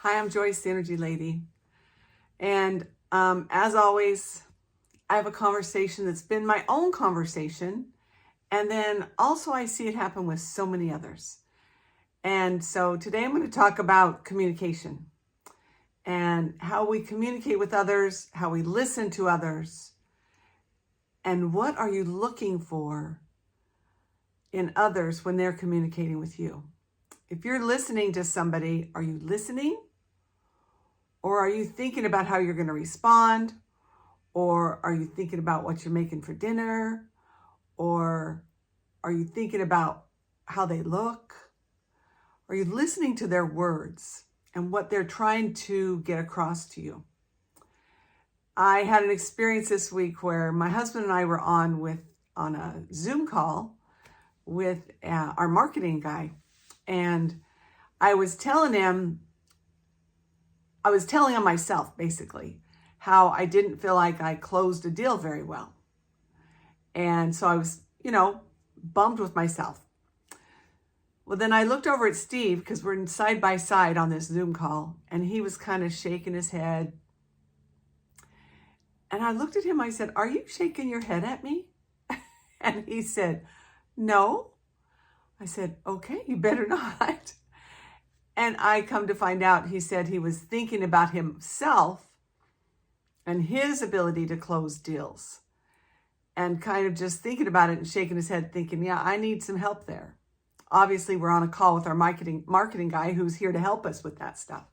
Hi, I'm Joyce, the Energy Lady. And as always, I have a conversation that's been my own conversation. And then also I see it happen with so many others. And so today I'm going to talk about communication and how we communicate with others, how we listen to others, and what are you looking for in others when they're communicating with you. If you're listening to somebody, are you listening? Or are you thinking about how you're going to respond? Or are you thinking about what you're making for dinner? Or are you thinking about how they look? Are you listening to their words and what they're trying to get across to you? I had an experience this week where my husband and I were on a Zoom call with our marketing guy. And I was telling on myself, basically, how I didn't feel like I closed a deal very well. And so I was, bummed with myself. Well, then I looked over at Steve because we're side by side on this Zoom call, and he was kind of shaking his head. And I looked at him, I said, "Are you shaking your head at me?" And he said, "No." I said, "Okay, you better not." And I come to find out, he said he was thinking about himself and his ability to close deals, and kind of just thinking about it and shaking his head thinking, yeah, I need some help there. Obviously, we're on a call with our marketing guy who's here to help us with that stuff.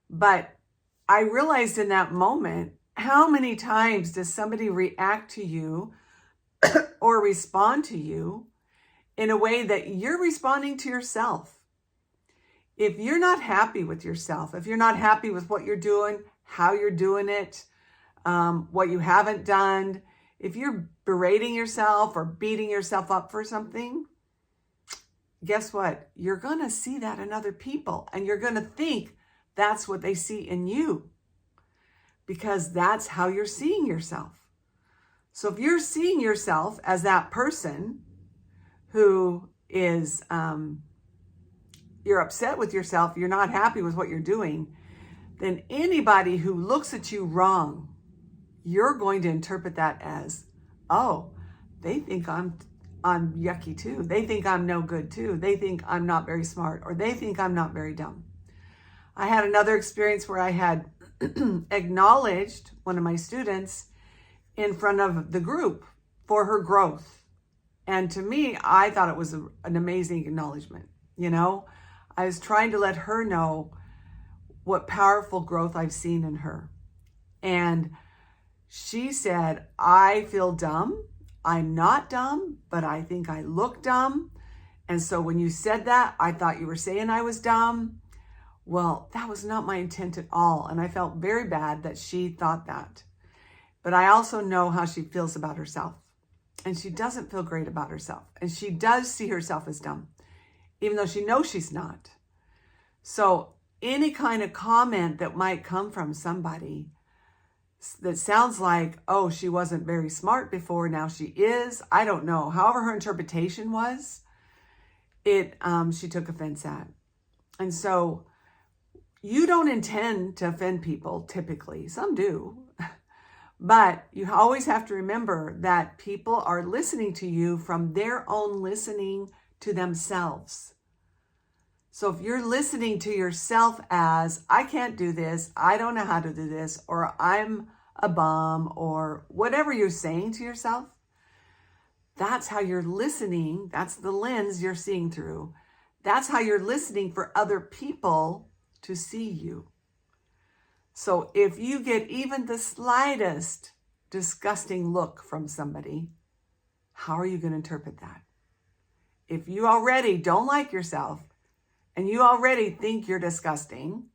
But I realized in that moment, how many times does somebody react to you or respond to you in a way that you're responding to yourself? If you're not happy with yourself, if you're not happy with what you're doing, how you're doing it, what you haven't done, if you're berating yourself or beating yourself up for something, guess what? You're going to see that in other people, and you're going to think that's what they see in you, because that's how you're seeing yourself. So if you're seeing yourself as that person who is, you're upset with yourself, you're not happy with what you're doing, then anybody who looks at you wrong, you're going to interpret that as, oh, they think I'm yucky too. They think I'm no good too. They think I'm not very smart, or they think I'm not very dumb. I had another experience where I had acknowledged one of my students in front of the group for her growth. And to me, I thought it was an amazing acknowledgement. I was trying to let her know what powerful growth I've seen in her. And she said, "I feel dumb. I'm not dumb, but I think I look dumb. And so when you said that, I thought you were saying I was dumb." Well, that was not my intent at all. And I felt very bad that she thought that. But I also know how she feels about herself. And she doesn't feel great about herself. And she does see herself as dumb, even though she knows she's not. So any kind of comment that might come from somebody that sounds like, oh, she wasn't very smart before, now she is, I don't know. However her interpretation was, she took offense at. And so you don't intend to offend people typically. Some do. But you always have to remember that people are listening to you from their own listening to themselves. So if you're listening to yourself as, I can't do this, I don't know how to do this, or I'm a bum, or whatever you're saying to yourself, that's how you're listening. That's the lens you're seeing through. That's how you're listening for other people to see you. So if you get even the slightest disgusting look from somebody, how are you going to interpret that? If you already don't like yourself, and you already think you're disgusting,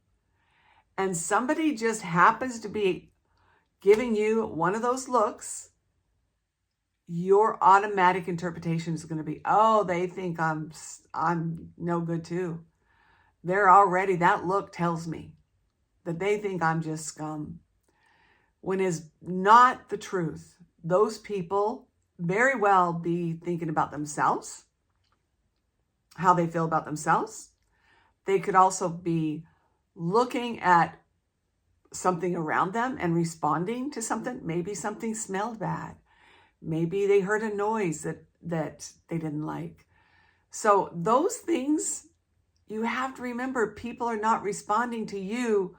and somebody just happens to be giving you one of those looks, your automatic interpretation is going to be, oh, they think I'm no good too. That look tells me that they think I'm just scum, when is not the truth. Those people very well be thinking about themselves, how they feel about themselves. They could also be looking at something around them and responding to something. Maybe something smelled bad. Maybe they heard a noise that they didn't like. So those things, you have to remember, people are not responding to you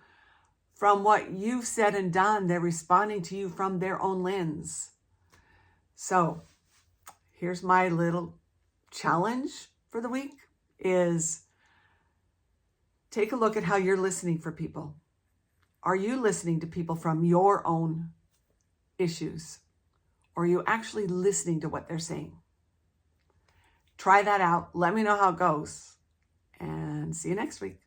from what you've said and done. They're responding to you from their own lens. So here's my little challenge for the week is take a look at how you're listening for people. Are you listening to people from your own issues? Or are you actually listening to what they're saying? Try that out. Let me know how it goes. And see you next week.